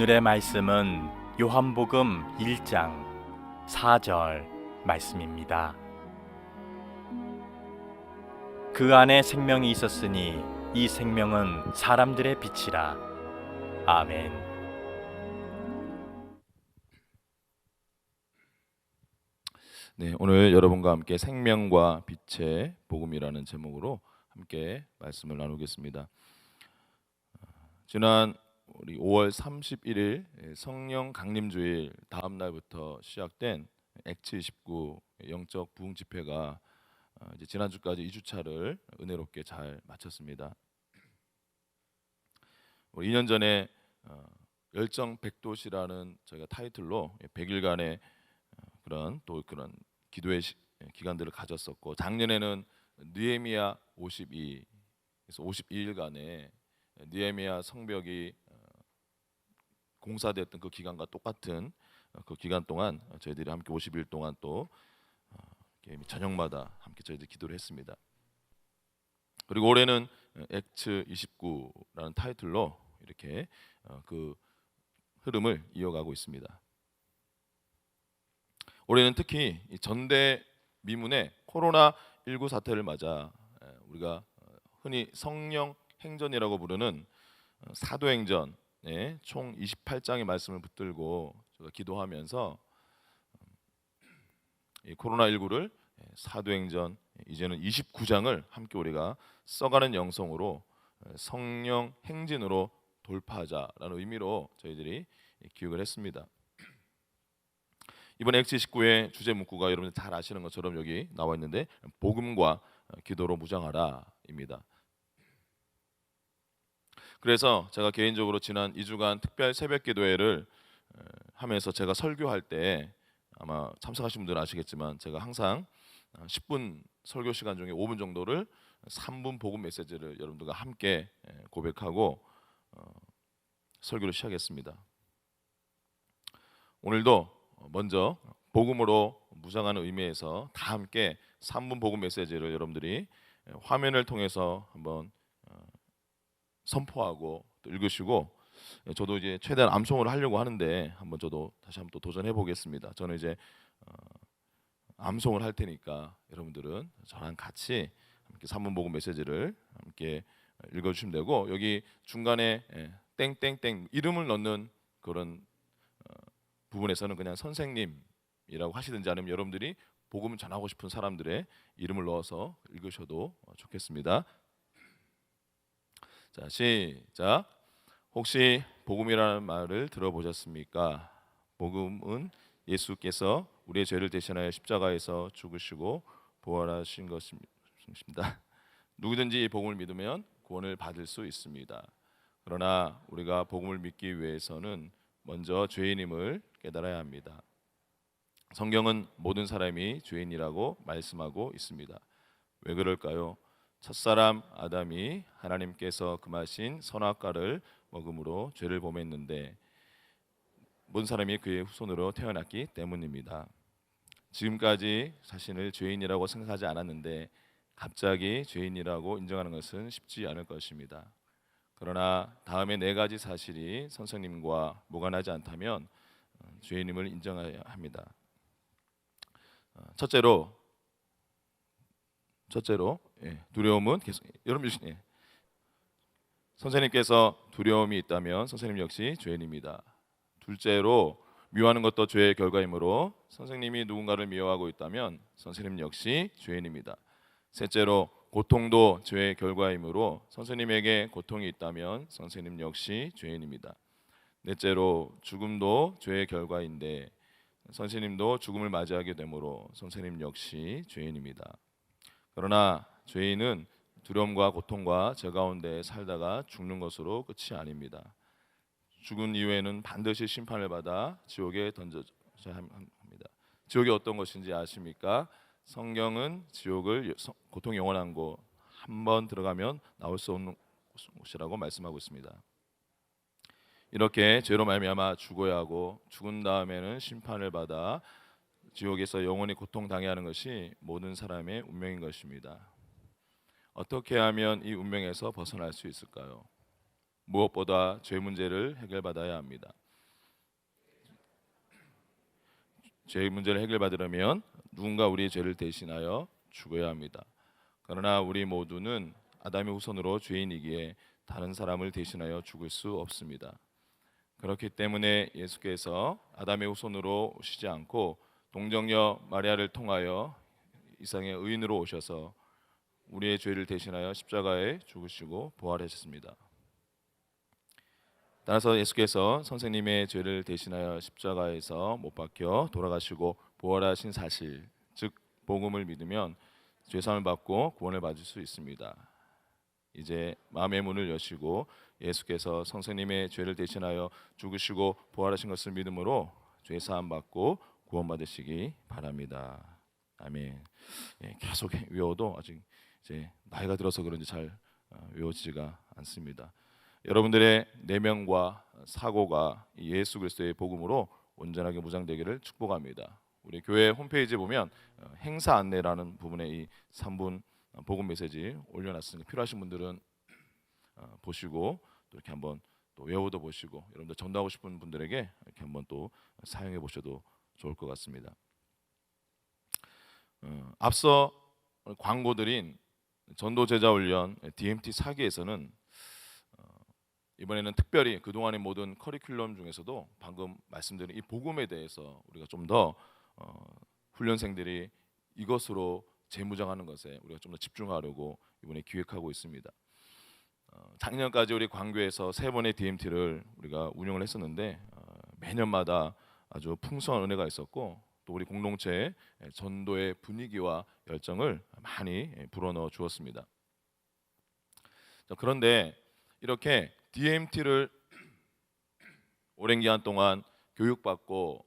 오늘의 말씀은 요한복음 1장 4절 말씀입니다. 그 안에 생명이 있었으니 이 생명은 사람들의 빛이라. 아멘. 네, 오늘 여러분과 함께 생명과 빛의 복음이라는 제목으로 함께 말씀을 나누겠습니다. 지난 우리 5월 31일 성령 강림주일 다음 날부터 시작된 액츠 29 영적 부흥 집회가 이제 지난주까지 2주차를 은혜롭게 잘 마쳤습니다. 우리 2년 전에 열정 백도시라는 저희가 타이틀로 100일간의 그런 기도의 기간들을 가졌었고, 작년에는 느헤미야 52, 그래서 52일간의 느헤미야 성벽이 공사됐던 그 기간과 똑같은 그 기간 동안 저희들이 함께 50일 동안 또 저녁마다 함께 저희들이 기도를 했습니다. 그리고 올해는 액츠 29라는 타이틀로 이렇게 그 흐름을 이어가고 있습니다. 올해는 특히 전대미문의 코로나19 사태를 맞아 우리가 흔히 성령 행전이라고 부르는 사도행전의 총 28장의 말씀을 붙들고 제가 기도하면서 이 코로나19를 사도행전 이제는 29장을 함께 우리가 써가는 영성으로 성령 행진으로 돌파하자라는 의미로 저희들이 기획을 했습니다. 이번 액츠 19의 주제 문구가 여러분들 잘 아시는 것처럼 여기 나와 있는데, 복음과 기도로 무장하라입니다. 그래서 제가 개인적으로 지난 2주간 특별 새벽 기도회를 하면서 제가 설교할 때, 아마 참석하신 분들은 아시겠지만 제가 항상 10분 설교 시간 중에 5분 정도를 3분 복음 메시지를 여러분들과 함께 고백하고 설교를 시작했습니다. 오늘도 먼저 복음으로 무장하는 의미에서 다 함께 3분 복음 메시지를 여러분들이 화면을 통해서 한번 선포하고 또 읽으시고, 저도 이제 최대한 암송을 하려고 하는데 한번 저도 다시 한번 또 도전해 보겠습니다. 저는 이제 암송을 할 테니까 여러분들은 저랑 같이 함께 3분 복음 메시지를 함께 읽어주시면 되고, 여기 중간에 땡땡땡 이름을 넣는 그런 부분에서는 그냥 선생님이라고 하시든지 아니면 여러분들이 복음을 전하고 싶은 사람들의 이름을 넣어서 읽으셔도 좋겠습니다. 자, 시작. 혹시 복음이라는 말을 들어보셨습니까? 복음은 예수께서 우리의 죄를 대신하여 십자가에서 죽으시고 부활하신 것입니다. 누구든지 이 복음을 믿으면 구원을 받을 수 있습니다. 그러나 우리가 복음을 믿기 위해서는 먼저 죄인임을 깨달아야 합니다. 성경은 모든 사람이 죄인이라고 말씀하고 있습니다. 왜 그럴까요? 첫사람 아담이 하나님께서 금하신 선악과를 먹음으로 죄를 범했는데 모든 사람이 그의 후손으로 태어났기 때문입니다. 지금까지 자신을 죄인이라고 생각하지 않았는데 갑자기 죄인이라고 인정하는 것은 쉽지 않을 것입니다. 그러나 다음에 4가지 사실이 선생님과 무관하지 않다면 죄인임을 인정해야 합니다. 첫째로 두려움은 계속 여러분 선생님께서 두려움이 있다면 선생님 역시 죄인입니다. 둘째로 미워하는 것도 죄의 결과이므로 선생님이 누군가를 미워하고 있다면 선생님 역시 죄인입니다. 셋째로 고통도 죄의 결과이므로 선생님에게 고통이 있다면 선생님 역시 죄인입니다. 넷째로 죽음도 죄의 결과인데 선생님도 죽음을 맞이하게 되므로 선생님 역시 죄인입니다. 그러나 죄인은 두려움과 고통과 죄 가운데 살다가 죽는 것으로 끝이 아닙니다. 죽은 이후에는 반드시 심판을 받아 지옥에 던져져야 합니다. 지옥이 어떤 것인지 아십니까? 성경은 지옥을 고통이 영원한 곳, 한번 들어가면 나올 수 없는 곳이라고 말씀하고 있습니다. 이렇게 죄로 말미암아 죽어야 하고 죽은 다음에는 심판을 받아 지옥에서 영원히 고통당해야 하는 것이 모든 사람의 운명인 것입니다. 어떻게 하면 이 운명에서 벗어날 수 있을까요? 무엇보다 죄 문제를 해결받아야 합니다. 죄의 문제를 해결받으려면 누군가 우리의 죄를 대신하여 죽어야 합니다. 그러나 우리 모두는 아담의 후손으로 죄인이기에 다른 사람을 대신하여 죽을 수 없습니다. 그렇기 때문에 예수께서 아담의 후손으로 오시지 않고 동정녀 마리아를 통하여 이 세상에 의인으로 오셔서 우리의 죄를 대신하여 십자가에 죽으시고 부활하셨습니다. 따라서 예수께서 선생님의 죄를 대신하여 십자가에서 못 박혀 돌아가시고 부활하신 사실, 즉 복음을 믿으면 죄사함을 받고 구원을 받을 수 있습니다. 이제 마음의 문을 여시고 예수께서 선생님의 죄를 대신하여 죽으시고 부활하신 것을 믿음으로 죄사함 받고 구원 받으시기 바랍니다. 아멘. 계속 외워도 아직 이제 나이가 들어서 그런지 잘 외워지지가 않습니다. 여러분들의 내면과 사고가 예수 그리스도의 복음으로 온전하게 무장되기를 축복합니다. 우리 교회 홈페이지에 보면 행사 안내라는 부분에 이 3분 복음 메시지 올려놨으니까 필요하신 분들은 보시고 또 이렇게 한번 또 외워도 보시고 여러분들 전도하고 싶은 분들에게 이렇게 한번 또 사용해 보셔도 좋을 것 같습니다. 앞서 광고드린 전도 제자 훈련 DMT 4기에서는 이번에는 특별히 그동안의 모든 커리큘럼 중에서도 방금 말씀드린 이 복음에 대해서 우리가 좀 더 훈련생들이 이것으로 재무장하는 것에 우리가 좀 더 집중하려고 이번에 기획하고 있습니다. 작년까지 우리 광교에서 3번의 DMT를 우리가 운영을 했었는데 매년마다 아주 풍성한 은혜가 있었고 또 우리 공동체의 전도의 분위기와 열정을 많이 불어넣어 주었습니다. 그런데 이렇게 DMT를 오랜 기간 동안 교육받고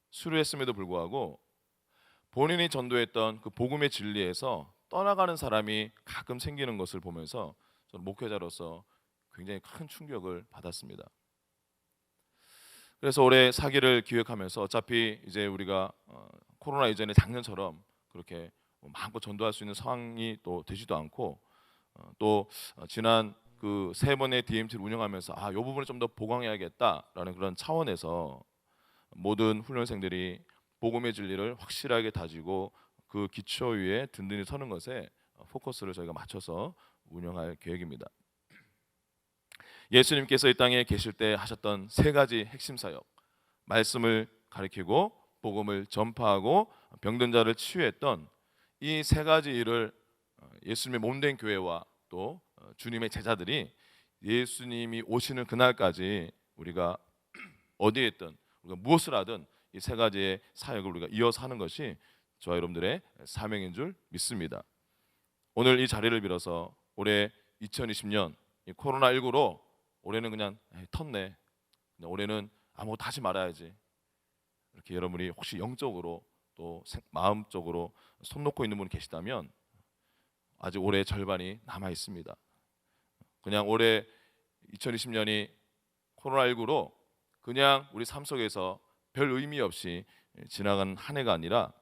수료했음에도 불구하고 본인이 전도했던 그 복음의 진리에서 떠나가는 사람이 가끔 생기는 것을 보면서 저는 목회자로서 굉장히 큰 충격을 받았습니다. 그래서 올해 사기를 기획하면서 어차피 이제 우리가 코로나 이전에 작년처럼 그렇게 마음껏 전도할 수 있는 상황이 또 되지도 않고 또 지난 그 3번의 DMT를 운영하면서 이 부분을 좀 더 보강해야겠다라는 그런 차원에서 모든 훈련생들이 복음의 진리를 확실하게 다지고 그 기초 위에 든든히 서는 것에 포커스를 저희가 맞춰서 운영할 계획입니다. 예수님께서 이 땅에 계실 때 하셨던 3가지 핵심 사역, 말씀을 가리키고 복음을 전파하고 병든 자를 치유했던 이 3가지 일을 예수님의 몸된 교회와 또 주님의 제자들이 예수님이 오시는 그날까지 우리가 어디에 있든 우리가 무엇을 하든 이 3가지의 사역을 우리가 이어서 하는 것이 저와 여러분들의 사명인 줄 믿습니다. 오늘 이 자리를 빌어서 올해 2020년 이 코로나19로 올해는 그냥 텄네, 올해는 아무것도 하지 말아야지, 이렇게 여러분이 혹시 영적으로 또 마음적으로 손 놓고 있는 분 계시다면 아직 올해 절반이 남아 있습니다. 그냥 올해 2020년이 코로나19로 그냥 우리 삶 속에서 별 의미 없이 지나간 한 해가 아니라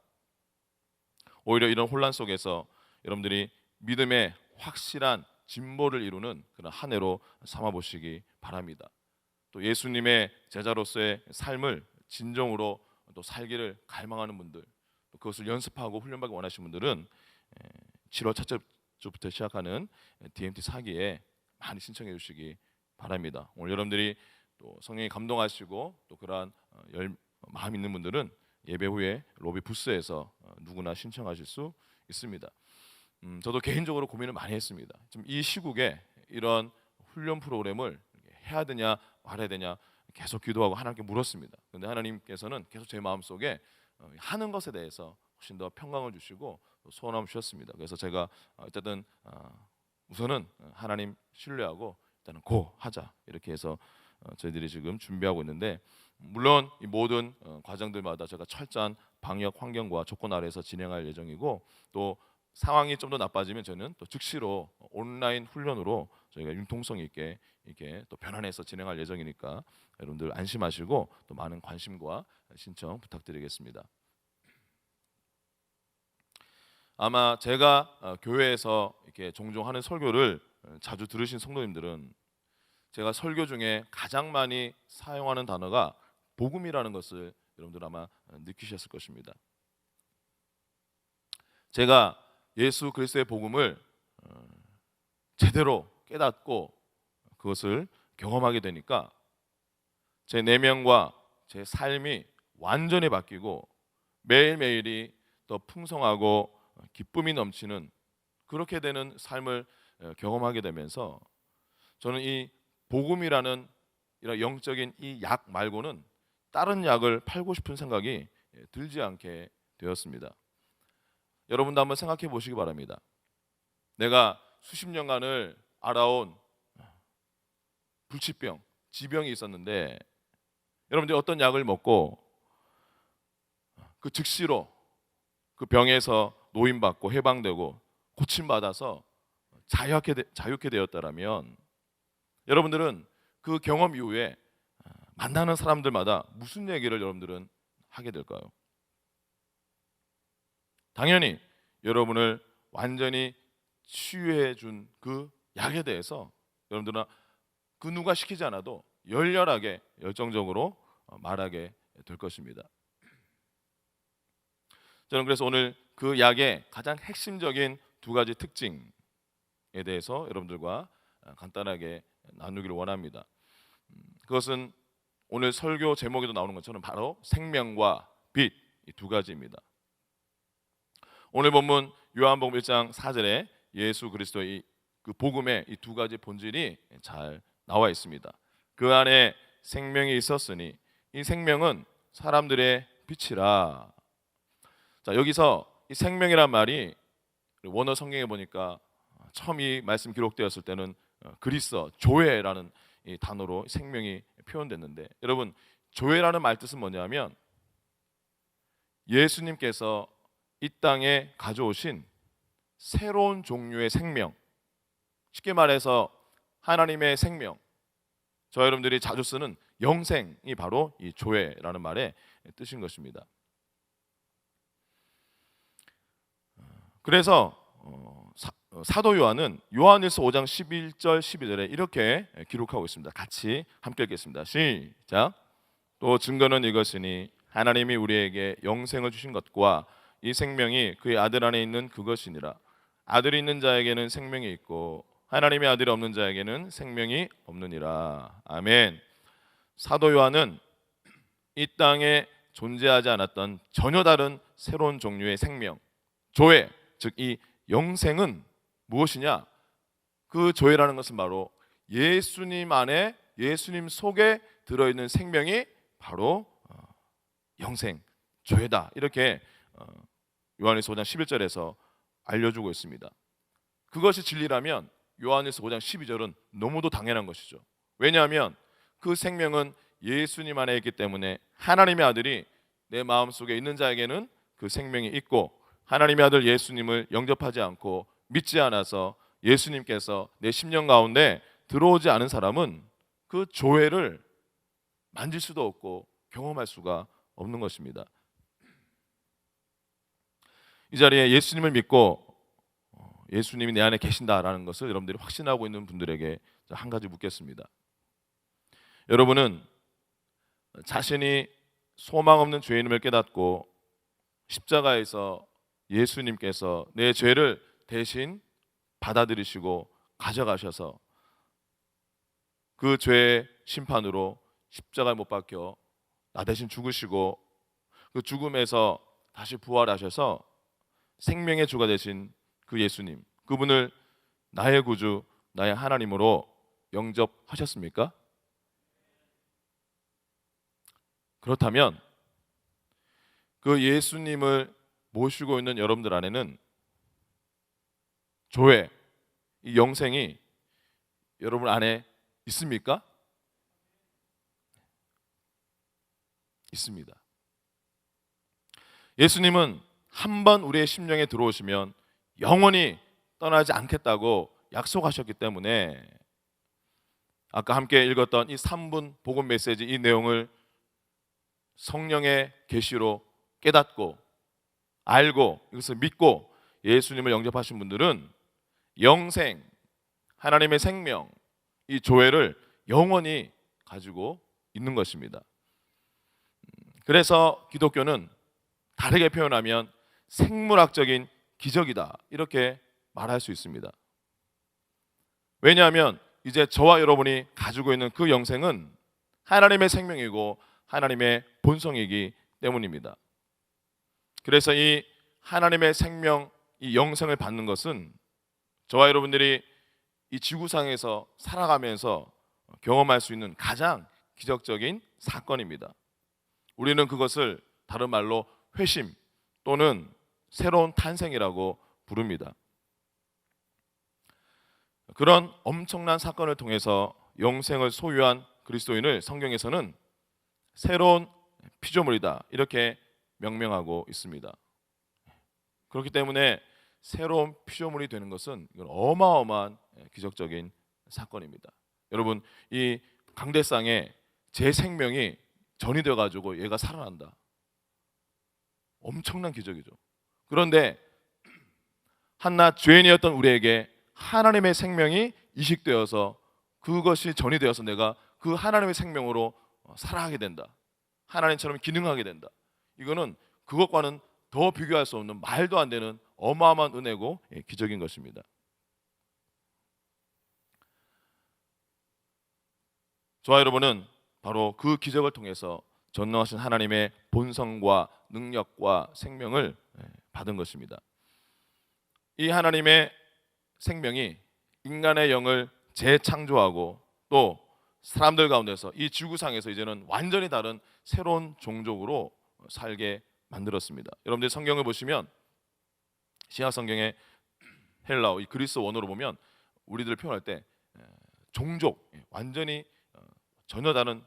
오히려 이런 혼란 속에서 여러분들이 믿음의 확실한 진보를 이루는 그런 한 해로 삼아보시기 바랍니다. 또 예수님의 제자로서의 삶을 진정으로 또 살기를 갈망하는 분들, 또 그것을 연습하고 훈련받기 원하시는 분들은 7월 첫째 주부터 시작하는 DMT 4기에 많이 신청해 주시기 바랍니다. 오늘 여러분들이 또 성령이 감동하시고 또 그러한 마음 있는 분들은 예배 후에 로비 부스에서 누구나 신청하실 수 있습니다. 저도 개인적으로 고민을 많이 했습니다. 좀 이 시국에 이런 훈련 프로그램을 해야 되냐 말아야 되냐 계속 기도하고 하나님께 물었습니다. 그런데 하나님께서는 계속 제 마음속에 하는 것에 대해서 훨씬 더 평강을 주시고 소원함을 주셨습니다. 그래서 제가 어쨌든 우선은 하나님 신뢰하고 일단은 고 하자 이렇게 해서 저희들이 지금 준비하고 있는데, 물론 이 모든 과정들마다 제가 철저한 방역 환경과 조건 아래에서 진행할 예정이고 또 상황이 좀 더 나빠지면 저는 또 즉시로 온라인 훈련으로 저희가 융통성 있게 이렇게 또 변환해서 진행할 예정이니까 여러분들 안심하시고 또 많은 관심과 신청 부탁드리겠습니다. 아마 제가 교회에서 이렇게 종종 하는 설교를 자주 들으신 성도님들은 제가 설교 중에 가장 많이 사용하는 단어가 복음이라는 것을 여러분들 아마 느끼셨을 것입니다. 제가 예수 그리스도의 복음을 제대로 깨닫고 그것을 경험하게 되니까 제 내면과 제 삶이 완전히 바뀌고 매일매일이 더 풍성하고 기쁨이 넘치는 그렇게 되는 삶을 경험하게 되면서 저는 이 복음이라는 이런 영적인 이 약 말고는 다른 약을 팔고 싶은 생각이 들지 않게 되었습니다. 여러분도 한번 생각해 보시기 바랍니다. 내가 수십 년간을 알아온 불치병, 지병이 있었는데 여러분들이 어떤 약을 먹고 그 즉시로 그 병에서 노임받고 해방되고 고침받아서 자유케 되었다라면 여러분들은 그 경험 이후에 만나는 사람들마다 무슨 얘기를 여러분들은 하게 될까요? 당연히 여러분을 완전히 치유해 준 그 약에 대해서 여러분들은 그 누가 시키지 않아도 열렬하게 열정적으로 말하게 될 것입니다. 저는 그래서 오늘 그 약의 가장 핵심적인 두 가지 특징에 대해서 여러분들과 간단하게 나누기를 원합니다. 그것은 오늘 설교 제목에도 나오는 것처럼 바로 생명과 빛, 이 두 가지입니다. 오늘 본문 요한복음 1장 4절에 예수 그리스도의 그 복음의 이 두 가지 본질이 잘 나와 있습니다. 그 안에 생명이 있었으니 이 생명은 사람들의 빛이라. 자, 여기서 이 생명이란 말이 원어 성경에 보니까 처음 이 말씀 기록되었을 때는 그리스어 조회라는 이 단어로 생명이 표현됐는데, 여러분 조회라는 말 뜻은 뭐냐면 예수님께서 이 땅에 가져오신 새로운 종류의 생명, 쉽게 말해서 하나님의 생명, 저 여러분들이 자주 쓰는 영생이 바로 이 조회라는 말의 뜻인 것입니다. 그래서 사도 요한은 요한일서 5장 11절 12절에 이렇게 기록하고 있습니다. 같이 함께 읽겠습니다. 시작. 또 증거는 이것이니 하나님이 우리에게 영생을 주신 것과 이 생명이 그의 아들 안에 있는 그것이니라. 아들이 있는 자에게는 생명이 있고 하나님의 아들이 없는 자에게는 생명이 없느니라. 아멘. 사도 요한은 이 땅에 존재하지 않았던 전혀 다른 새로운 종류의 생명, 조회, 즉 이 영생은 무엇이냐? 그 조회라는 것은 바로 예수님 안에, 예수님 속에 들어있는 생명이 바로 영생, 조회다. 이렇게 요한일서 5장 11절에서 알려주고 있습니다. 그것이 진리라면 요한일서 5장 12절은 너무도 당연한 것이죠. 왜냐하면 그 생명은 예수님 안에 있기 때문에 하나님의 아들이 내 마음속에 있는 자에게는 그 생명이 있고, 하나님의 아들 예수님을 영접하지 않고 믿지 않아서 예수님께서 내 심령 가운데 들어오지 않은 사람은 그 조회를 만질 수도 없고 경험할 수가 없는 것입니다. 이 자리에 예수님을 믿고 예수님이 내 안에 계신다라는 것을 여러분들이 확신하고 있는 분들에게 한 가지 묻겠습니다. 여러분은 자신이 소망 없는 죄인임을 깨닫고 십자가에서 예수님께서 내 죄를 대신 받아들이시고 가져가셔서 그 죄의 심판으로 십자가에 못 박혀 나 대신 죽으시고 그 죽음에서 다시 부활하셔서 생명의 주가 되신 그 예수님, 그분을 나의 구주, 나의 하나님으로 영접하셨습니까? 그렇다면 그 예수님을 모시고 있는 여러분들 안에는 조회, 이 영생이 여러분 안에 있습니까? 있습니다. 예수님은 한 번 우리의 심령에 들어오시면 영원히 떠나지 않겠다고 약속하셨기 때문에 아까 함께 읽었던 이 3분 복음 메시지, 이 내용을 성령의 계시로 깨닫고 알고 이것을 믿고 예수님을 영접하신 분들은 영생, 하나님의 생명, 이 조회를 영원히 가지고 있는 것입니다. 그래서 기독교는 다르게 표현하면 생물학적인 기적이다 이렇게 말할 수 있습니다. 왜냐하면 이제 저와 여러분이 가지고 있는 그 영생은 하나님의 생명이고 하나님의 본성이기 때문입니다. 그래서 이 하나님의 생명, 이 영생을 받는 것은 저와 여러분들이 이 지구상에서 살아가면서 경험할 수 있는 가장 기적적인 사건입니다. 우리는 그것을 다른 말로 회심 또는 새로운 탄생이라고 부릅니다. 그런 엄청난 사건을 통해서 영생을 소유한 그리스도인을 성경에서는 새로운 피조물이다 이렇게 명명하고 있습니다. 그렇기 때문에 새로운 피조물이 되는 것은 이건 어마어마한 기적적인 사건입니다. 여러분, 이 강대상에 제 생명이 전이되어 가지고 얘가 살아난다. 엄청난 기적이죠. 그런데 한낱 죄인이었던 우리에게 하나님의 생명이 이식되어서 그것이 전이되어서 내가 그 하나님의 생명으로 살아가게 된다. 하나님처럼 기능하게 된다. 이거는 그것과는 더 비교할 수 없는 말도 안 되는 어마어마한 은혜고 기적인 것입니다. 저와 여러분은 바로 그 기적을 통해서 전능하신 하나님의 본성과 능력과 생명을 받은 것입니다. 이 하나님의 생명이 인간의 영을 재창조하고 또 사람들 가운데서 이 지구상에서 이제는 완전히 다른 새로운 종족으로 살게 만들었습니다. 여러분들 성경을 보시면 신약 성경의 헬라어 이 그리스 원어로 보면 우리들 표현할 때 종족 완전히 전혀 다른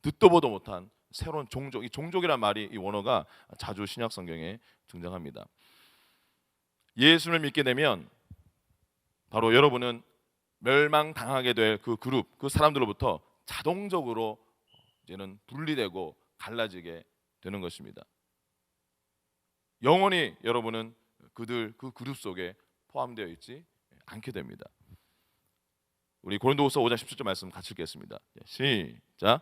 듣도 보도 못한 새로운 종족, 이 종족이란 말이 이 원어가 자주 신약 성경에 등장합니다. 예수를 믿게 되면 바로 여러분은 멸망당하게 될 그 그룹, 그 사람들로부터 자동적으로 이제는 분리되고 갈라지게 되는 것입니다. 영원히 여러분은 그 그룹 속에 포함되어 있지 않게 됩니다. 우리 고린도후서 5장 17절 말씀 같이 읽겠습니다. 시작.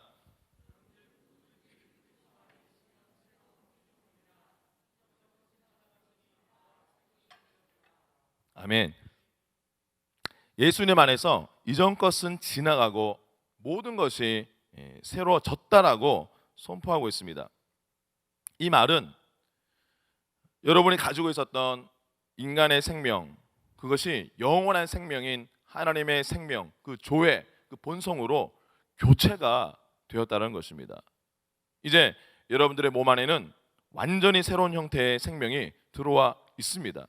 아멘. 예수님 안에서 이전 것은 지나가고 모든 것이 새로워졌다라고 선포하고 있습니다. 이 말은 여러분이 가지고 있었던 인간의 생명, 그것이 영원한 생명인 하나님의 생명, 그 조회, 그 본성으로 교체가 되었다는 것입니다. 이제 여러분들의 몸 안에는 완전히 새로운 형태의 생명이 들어와 있습니다.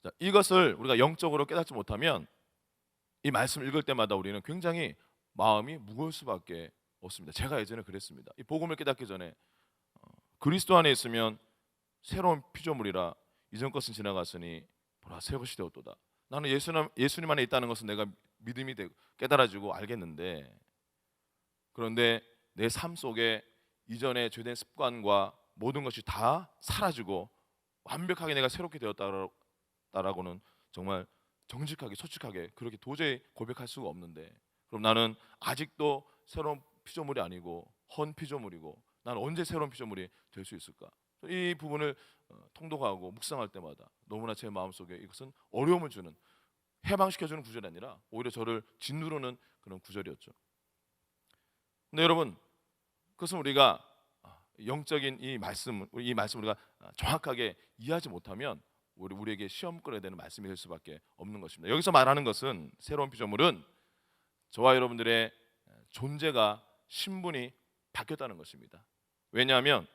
자, 이것을 우리가 영적으로 깨닫지 못하면 이 말씀 읽을 때마다 우리는 굉장히 마음이 무거울 수밖에 없습니다. 제가 예전에 그랬습니다. 이 복음을 깨닫기 전에 그리스도 안에 있으면 새로운 피조물이라 이전 것은 지나갔으니 보라 새 것이 되었도다. 나는 예수님 안에 있다는 것은 내가 믿음이 되고 깨달아지고 알겠는데, 그런데 내 삶 속에 이전의 죄된 습관과 모든 것이 다 사라지고 완벽하게 내가 새롭게 되었다라고는 정말 정직하게 솔직하게 그렇게 도저히 고백할 수가 없는데, 그럼 나는 아직도 새로운 피조물이 아니고 헌 피조물이고 나는 언제 새로운 피조물이 될 수 있을까? 이 부분을 통독하고 묵상할 때마다 너무나 제 마음속에 이것은 어려움을 주는, 해방시켜주는 구절이 아니라 오히려 저를 짓누르는 그런 구절이었죠. 근데 여러분, 그것은 우리가 영적인 이 말씀 우리가 정확하게 이해하지 못하면 우리에게 시험 끌어야 되는 말씀이 될 수밖에 없는 것입니다. 여기서 말하는 것은 새로운 피조물은 저와 여러분들의 존재가 신분이 바뀌었다는 것입니다. 왜냐하면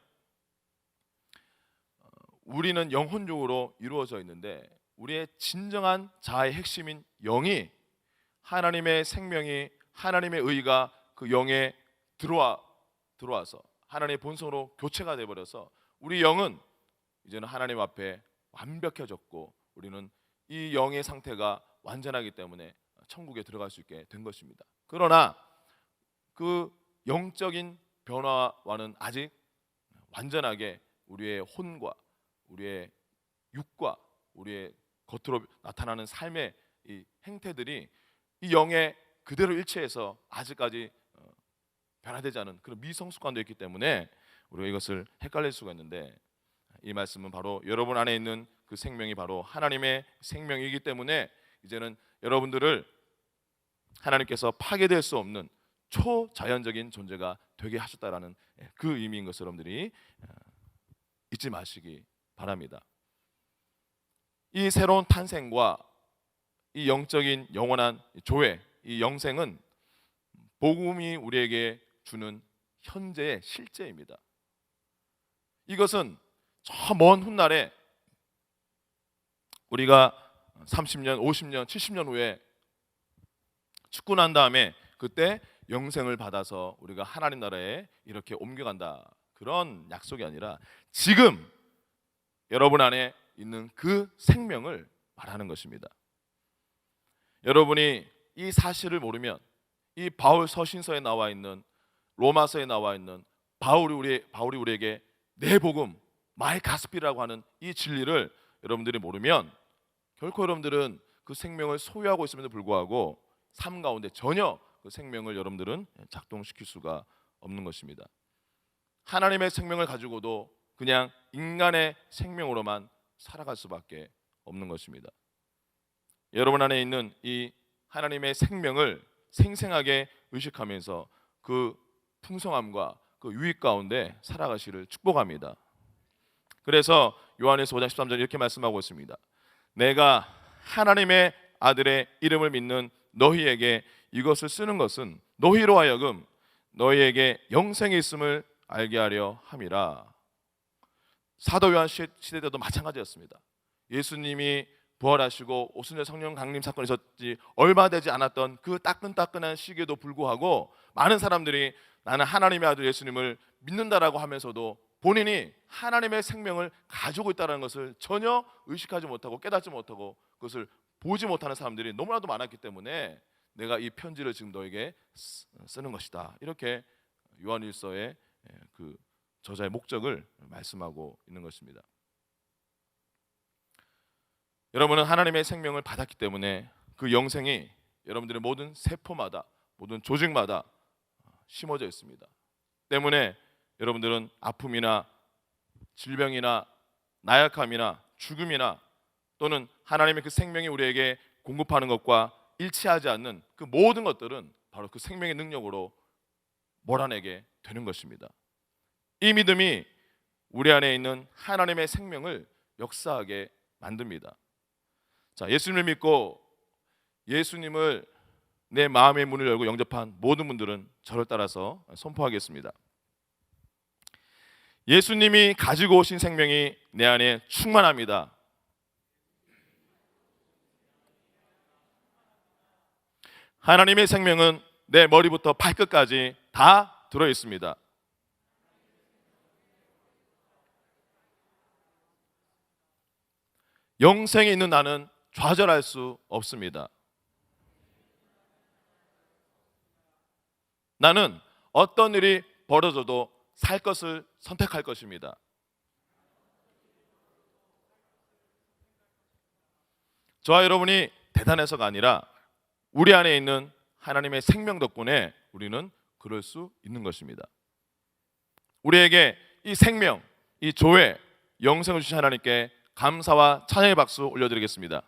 우리는 영혼적으로 이루어져 있는데 우리의 진정한 자아의 핵심인 영이, 하나님의 생명이, 하나님의 의가 그 영에 들어와서 하나님의 본성으로 교체가 되어버려서 우리 영은 이제는 하나님 앞에 완벽해졌고 우리는 이 영의 상태가 완전하기 때문에 천국에 들어갈 수 있게 된 것입니다. 그러나 그 영적인 변화와는 아직 완전하게 우리의 혼과 우리의 육과 우리의 겉으로 나타나는 삶의 이 행태들이 이 영에 그대로 일치해서 아직까지 변화되지 않은 그런 미성숙한 데 있기 때문에 우리가 이것을 헷갈릴 수가 있는데, 이 말씀은 바로 여러분 안에 있는 그 생명이 바로 하나님의 생명이기 때문에 이제는 여러분들을 하나님께서 파괴될 수 없는 초자연적인 존재가 되게 하셨다라는 그 의미인 것을 여러분들이 잊지 마시기 바랍니다. 이 새로운 탄생과 이 영적인 영원한 조회, 이 영생은 복음이 우리에게 주는 현재의 실제입니다. 이것은 저 먼 훗날에 우리가 30년, 50년, 70년 후에 죽고 난 다음에 그때 영생을 받아서 우리가 하나님 나라에 이렇게 옮겨간다, 그런 약속이 아니라 지금 여러분 안에 있는 그 생명을 말하는 것입니다. 여러분이 이 사실을 모르면 이 바울 서신서에 나와 있는, 로마서에 나와 있는 바울이 우리에게 내 복음, 마이 가스피라고 하는 이 진리를 여러분들이 모르면 결코 여러분들은 그 생명을 소유하고 있음에도 불구하고 삶 가운데 전혀 그 생명을 여러분들은 작동시킬 수가 없는 것입니다. 하나님의 생명을 가지고도 그냥 인간의 생명으로만 살아갈 수밖에 없는 것입니다. 여러분 안에 있는 이 하나님의 생명을 생생하게 의식하면서 그 풍성함과 그 유익 가운데 살아가시를 축복합니다. 그래서 요한에서 5장 13절 이렇게 말씀하고 있습니다. 내가 하나님의 아들의 이름을 믿는 너희에게 이것을 쓰는 것은 너희로 하여금 너희에게 영생이 있음을 알게 하려 함이라. 사도 요한 시대 때도 마찬가지였습니다. 예수님이 부활하시고 오순절 성령 강림 사건이 있었지 얼마 되지 않았던 그 따끈따끈한 시기에도 불구하고 많은 사람들이 나는 하나님의 아들 예수님을 믿는다라고 하면서도 본인이 하나님의 생명을 가지고 있다는 것을 전혀 의식하지 못하고 깨닫지 못하고 그것을 보지 못하는 사람들이 너무나도 많았기 때문에 내가 이 편지를 지금 너에게 쓰는 것이다, 이렇게 요한일서의 그 저자의 목적을 말씀하고 있는 것입니다. 여러분은 하나님의 생명을 받았기 때문에 그 영생이 여러분들의 모든 세포마다, 모든 조직마다 심어져 있습니다. 때문에 여러분들은 아픔이나 질병이나 나약함이나 죽음이나 또는 하나님의 그 생명이 우리에게 공급하는 것과 일치하지 않는 그 모든 것들은 바로 그 생명의 능력으로 몰아내게 되는 것입니다. 이 믿음이 우리 안에 있는 하나님의 생명을 역사하게 만듭니다. 자, 예수님을 믿고 예수님을 내 마음의 문을 열고 영접한 모든 분들은 저를 따라서 선포하겠습니다. 예수님이 가지고 오신 생명이 내 안에 충만합니다. 하나님의 생명은 내 머리부터 발끝까지 다 들어 있습니다. 영생에 있는 나는 좌절할 수 없습니다. 나는 어떤 일이 벌어져도 살 것을 선택할 것입니다. 저와 여러분이 대단해서가 아니라 우리 안에 있는 하나님의 생명 덕분에 우리는 그럴 수 있는 것입니다. 우리에게 이 생명, 이 조회, 영생을 주신 하나님께 감사와 찬양의 박수 올려드리겠습니다.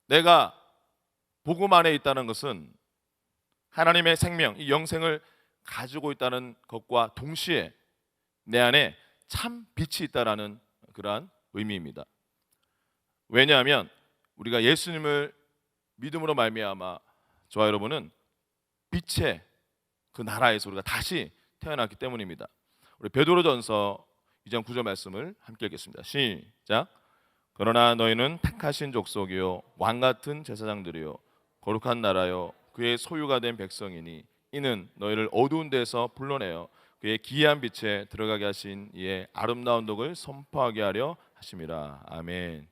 내가 복음 안에 있다는 것은 하나님의 생명, 이 영생을 가지고 있다는 것과 동시에 내 안에 참 빛이 있다라는 그러한 의미입니다. 왜냐하면 우리가 예수님을 믿음으로 말미암아 저와 여러분은 빛의 그 나라에서 우리가 다시 태어났기 때문입니다. 우리 베드로전서 2장 9절 말씀을 함께 읽겠습니다. 시작. 그러나 너희는 택하신 족속이요 왕 같은 제사장들이요 거룩한 나라요 그의 소유가 된 백성이니 이는 너희를 어두운 데서 불러내어 그의 기이한 빛에 들어가게 하신 이의 아름다운 덕을 선포하게 하려 하심이라. 아멘.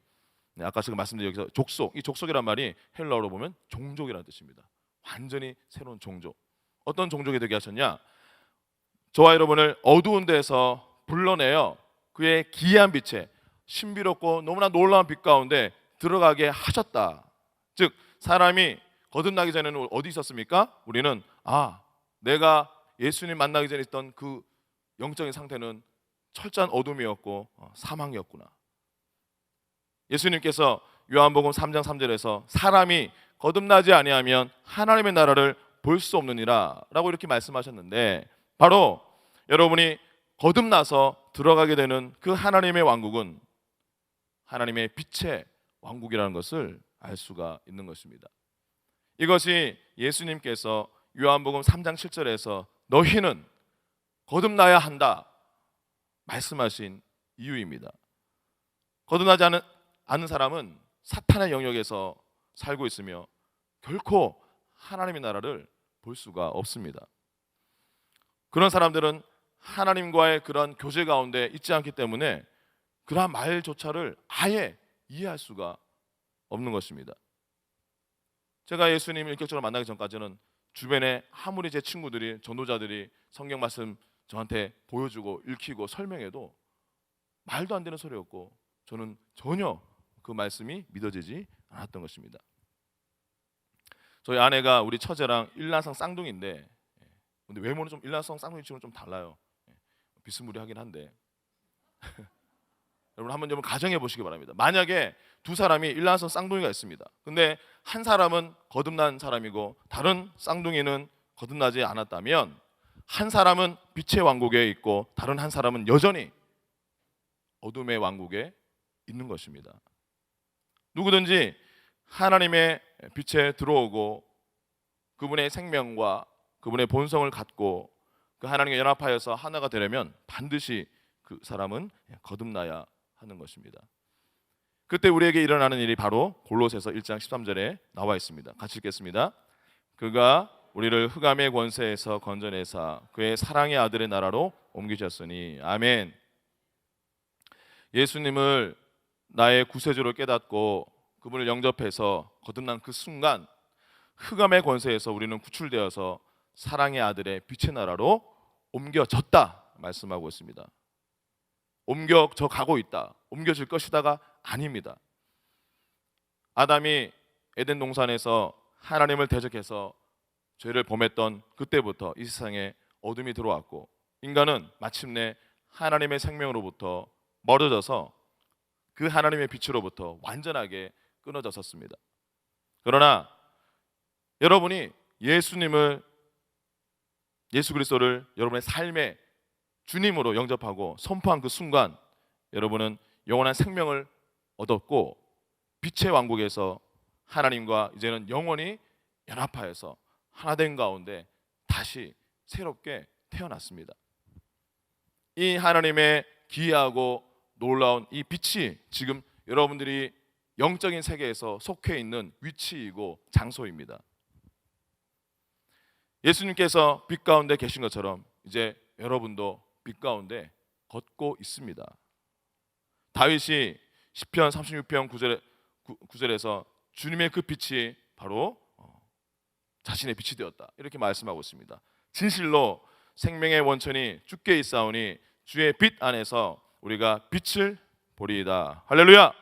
네, 아까 제가 말씀드린 여기서 족속, 이 족속이란 말이 헬라어로 보면 종족이라는 뜻입니다. 완전히 새로운 종족. 어떤 종족이 되게 하셨냐? 저와 여러분을 어두운 데서 불러내어 그의 기이한 빛에 신비롭고 너무나 놀라운 빛 가운데 들어가게 하셨다. 즉 사람이 거듭나기 전에는 어디 있었습니까? 우리는 내가 예수님 만나기 전에 있던 그 영적인 상태는 철저한 어둠이었고 사망이었구나. 예수님께서 요한복음 3장 3절에서 사람이 거듭나지 아니하면 하나님의 나라를 볼 수 없느니라 라고 이렇게 말씀하셨는데, 바로 여러분이 거듭나서 들어가게 되는 그 하나님의 왕국은 하나님의 빛의 왕국이라는 것을 알 수가 있는 것입니다. 이것이 예수님께서 요한복음 3장 7절에서 너희는 거듭나야 한다 말씀하신 이유입니다. 거듭나지 않은 사람은 사탄의 영역에서 살고 있으며 결코 하나님의 나라를 볼 수가 없습니다. 그런 사람들은 하나님과의 그런 교제 가운데 있지 않기 때문에 그러한 말조차를 아예 이해할 수가 없는 것입니다. 제가 예수님을 인격적으로 만나기 전까지는 주변에 아무리 제 친구들이, 전도자들이 성경 말씀 저한테 보여주고 읽히고 설명해도 말도 안 되는 소리였고 저는 전혀 그 말씀이 믿어지지 않았던 것입니다. 저희 아내가 우리 처제랑 일란성 쌍둥이인데, 근데 외모는 좀 일란성 쌍둥이치고는 좀 달라요. 비스무리하긴 한데 여러분 한번 가정해 보시기 바랍니다. 만약에 두 사람이 일란성 쌍둥이가 있습니다. 근데 한 사람은 거듭난 사람이고 다른 쌍둥이는 거듭나지 않았다면, 한 사람은 빛의 왕국에 있고 다른 한 사람은 여전히 어둠의 왕국에 있는 것입니다. 누구든지 하나님의 빛에 들어오고 그분의 생명과 그분의 본성을 갖고 그 하나님과 연합하여서 하나가 되려면 반드시 그 사람은 거듭나야 하는 것입니다. 그때 우리에게 일어나는 일이 바로 골로새서 1장 13절에 나와 있습니다. 같이 읽겠습니다. 그가 우리를 흑암의 권세에서 건져내사 그의 사랑의 아들의 나라로 옮기셨으니. 아멘. 예수님을 나의 구세주로 깨닫고 그분을 영접해서 거듭난 그 순간 흑암의 권세에서 우리는 구출되어서 사랑의 아들의 빛의 나라로 옮겨졌다 말씀하고 있습니다. 옮겨져 가고 있다, 옮겨질 것이다가 아닙니다. 아담이 에덴 동산에서 하나님을 대적해서 죄를 범했던 그때부터 이 세상에 어둠이 들어왔고 인간은 마침내 하나님의 생명으로부터 멀어져서 그 하나님의 빛으로부터 완전하게 끊어졌었습니다. 그러나 여러분이 예수 그리스도를 여러분의 삶의 주님으로 영접하고 선포한 그 순간 여러분은 영원한 생명을 얻었고 빛의 왕국에서 하나님과 이제는 영원히 연합하여서 하나된 가운데 다시 새롭게 태어났습니다. 이 하나님의 기이하고 놀라운 이 빛이 지금 여러분들이 영적인 세계에서 속해 있는 위치이고 장소입니다. 예수님께서 빛 가운데 계신 것처럼 이제 여러분도 빛 가운데 걷고 있습니다. 다윗이 시편 36편 9절에서 주님의 그 빛이 바로 자신의 빛이 되었다 이렇게 말씀하고 있습니다. 진실로 생명의 원천이 주께 있사오니 주의 빛 안에서 우리가 빛을 보리이다. 할렐루야.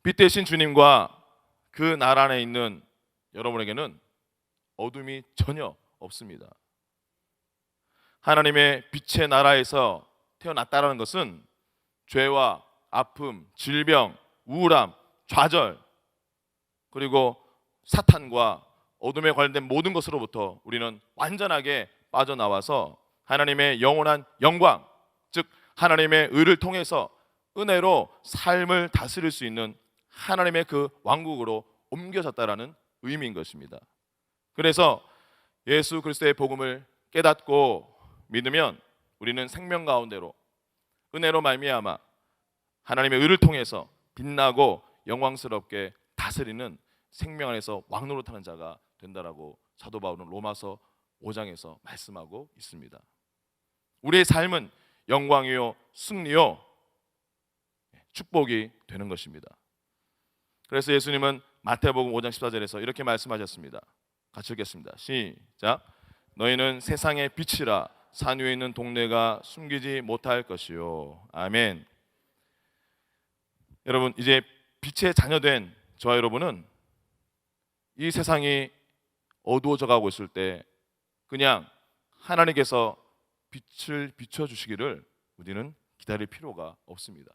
빛 대신 주님과 그 나라 안에 있는 여러분에게는 어둠이 전혀 없습니다. 하나님의 빛의 나라에서 태어났다는 것은 죄와 아픔, 질병, 우울함, 좌절, 그리고 사탄과 어둠에 관련된 모든 것으로부터 우리는 완전하게 빠져나와서 하나님의 영원한 영광, 즉 하나님의 의를 통해서 은혜로 삶을 다스릴 수 있는 하나님의 그 왕국으로 옮겨졌다라는 의미인 것입니다. 그래서 예수 그리스도의 복음을 깨닫고 믿으면 우리는 생명 가운데로 은혜로 말미암아 하나님의 의를 통해서 빛나고 영광스럽게 다스리는 생명 안에서 왕노릇하는 자가 된다라고 사도 바울은 로마서 5장에서 말씀하고 있습니다. 우리의 삶은 영광이요 승리요 축복이 되는 것입니다. 그래서 예수님은 마태복음 5장 14절에서 이렇게 말씀하셨습니다. 같이 읽겠습니다. 시작. 너희는 세상의 빛이라 산 위에 있는 동네가 숨기지 못할 것이요. 아멘. 여러분 이제 빛의 자녀된 저와 여러분은 이 세상이 어두워져 가고 있을 때 그냥 하나님께서 빛을 비춰주시기를 우리는 기다릴 필요가 없습니다.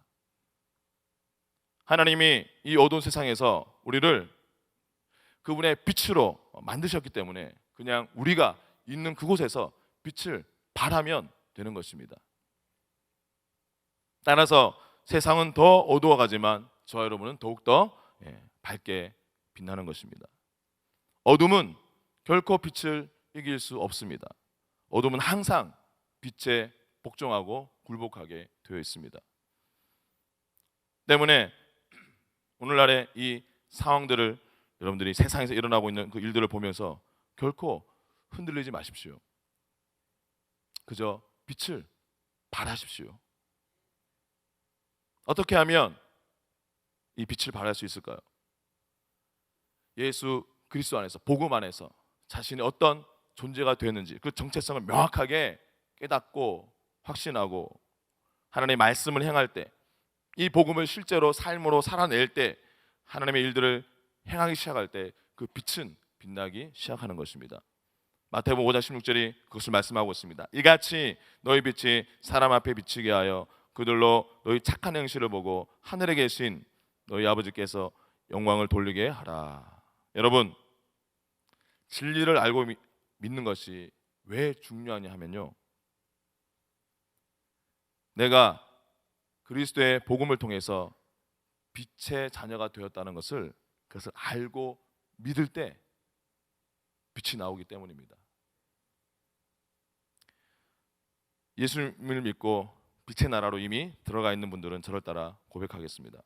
하나님이 이 어두운 세상에서 우리를 그분의 빛으로 만드셨기 때문에 그냥 우리가 있는 그곳에서 빛을 발하면 되는 것입니다. 따라서 세상은 더 어두워가지만 저와 여러분은 더욱더 밝게 빛나는 것입니다. 어둠은 결코 빛을 이길 수 없습니다. 어둠은 항상 빛에 복종하고 굴복하게 되어 있습니다. 때문에 오늘날의 이 상황들을 여러분들이 세상에서 일어나고 있는 그 일들을 보면서 결코 흔들리지 마십시오. 그저 빛을 발하십시오. 어떻게 하면 이 빛을 발할 수 있을까요? 예수 그리스도 안에서, 복음 안에서 자신이 어떤 존재가 되었는지 그 정체성을 명확하게 깨닫고 확신하고 하나님의 말씀을 행할 때, 이 복음을 실제로 삶으로 살아낼 때, 하나님의 일들을 행하기 시작할 때 그 빛은 빛나기 시작하는 것입니다. 마태복음 5장 16절이 그것을 말씀하고 있습니다. 이같이 너희 빛이 사람 앞에 비치게 하여 그들로 너희 착한 행실을 보고 하늘에 계신 너희 아버지께서 영광을 돌리게 하라. 여러분, 진리를 알고 믿는 것이 왜 중요하냐 하면요, 내가 그리스도의 복음을 통해서 빛의 자녀가 되었다는 것을, 그것을 알고 믿을 때 빛이 나오기 때문입니다. 예수님을 믿고 빛의 나라로 이미 들어가 있는 분들은 저를 따라 고백하겠습니다.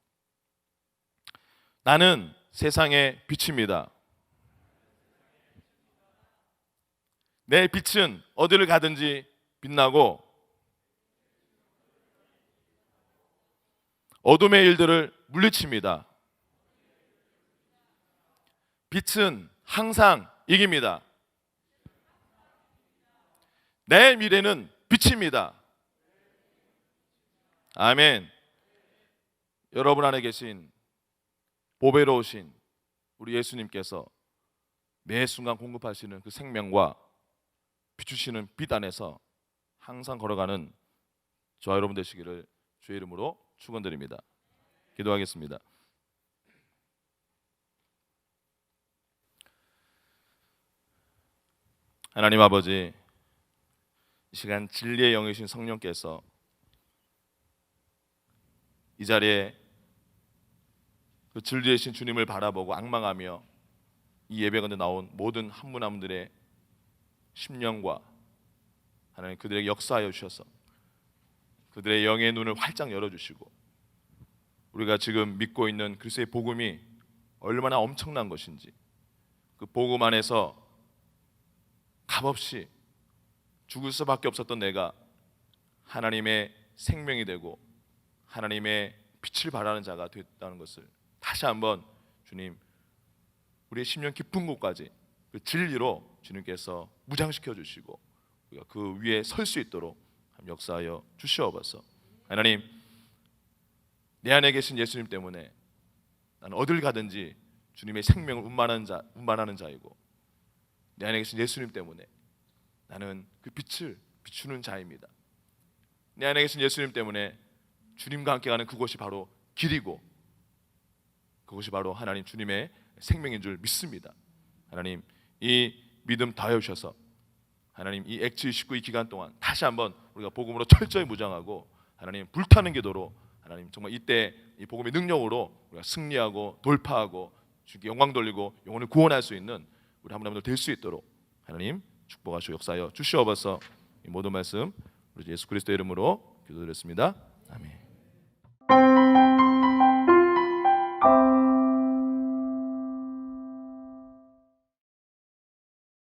나는 세상의 빛입니다. 내 빛은 어디를 가든지 빛나고 어둠의 일들을 물리칩니다. 빛은 항상 이깁니다. 내 미래는 빛입니다. 아멘. 여러분 안에 계신 보배로우신 우리 예수님께서 매 순간 공급하시는 그 생명과 비추시는 빛 안에서 항상 걸어가는 저와 여러분 되시기를 주의 이름으로 축원드립니다. 기도하겠습니다. 하나님 아버지, 이 시간 진리의 영이신 성령께서 이 자리에 그 진리이신 주님을 바라보고 앙망하며 이 예배 가운데 나온 모든 한 분 한 분들의 심령과 하나님 그들에게 역사하여 주셔서 그들의 영의 눈을 활짝 열어주시고 우리가 지금 믿고 있는 그리스도의 복음이 얼마나 엄청난 것인지, 그 복음 안에서 값없이 죽을 수밖에 없었던 내가 하나님의 생명이 되고 하나님의 빛을 발하는 자가 됐다는 것을 다시 한번 주님, 우리의 심령 깊은 곳까지 그 진리로 주님께서 무장시켜 주시고 우리가 그 위에 설 수 있도록 역사하여 주시옵소서. 하나님, 내 안에 계신 예수님 때문에 나는 어딜 가든지 주님의 생명을 운반하는 자이고, 내 안에 계신 예수님 때문에 나는 그 빛을 비추는 자입니다. 내 안에 계신 예수님 때문에 주님과 함께 가는 그곳이 바로 길이고 그것이 바로 하나님 주님의 생명인 줄 믿습니다. 하나님, 이 믿음 다해 주셔서 하나님 이 액츠 29일 기간 동안 다시 한번 우리가 복음으로 철저히 무장하고 하나님 불타는 기도로 하나님 정말 이때 이 복음의 능력으로 우리가 승리하고 돌파하고 주께 영광 돌리고 영혼을 구원할 수 있는 우리 한 분 한 분들 될 수 있도록 하나님 축복하시고 역사하여 주시옵소서. 이 모든 말씀 우리 예수 그리스도의 이름으로 기도드렸습니다. 아멘.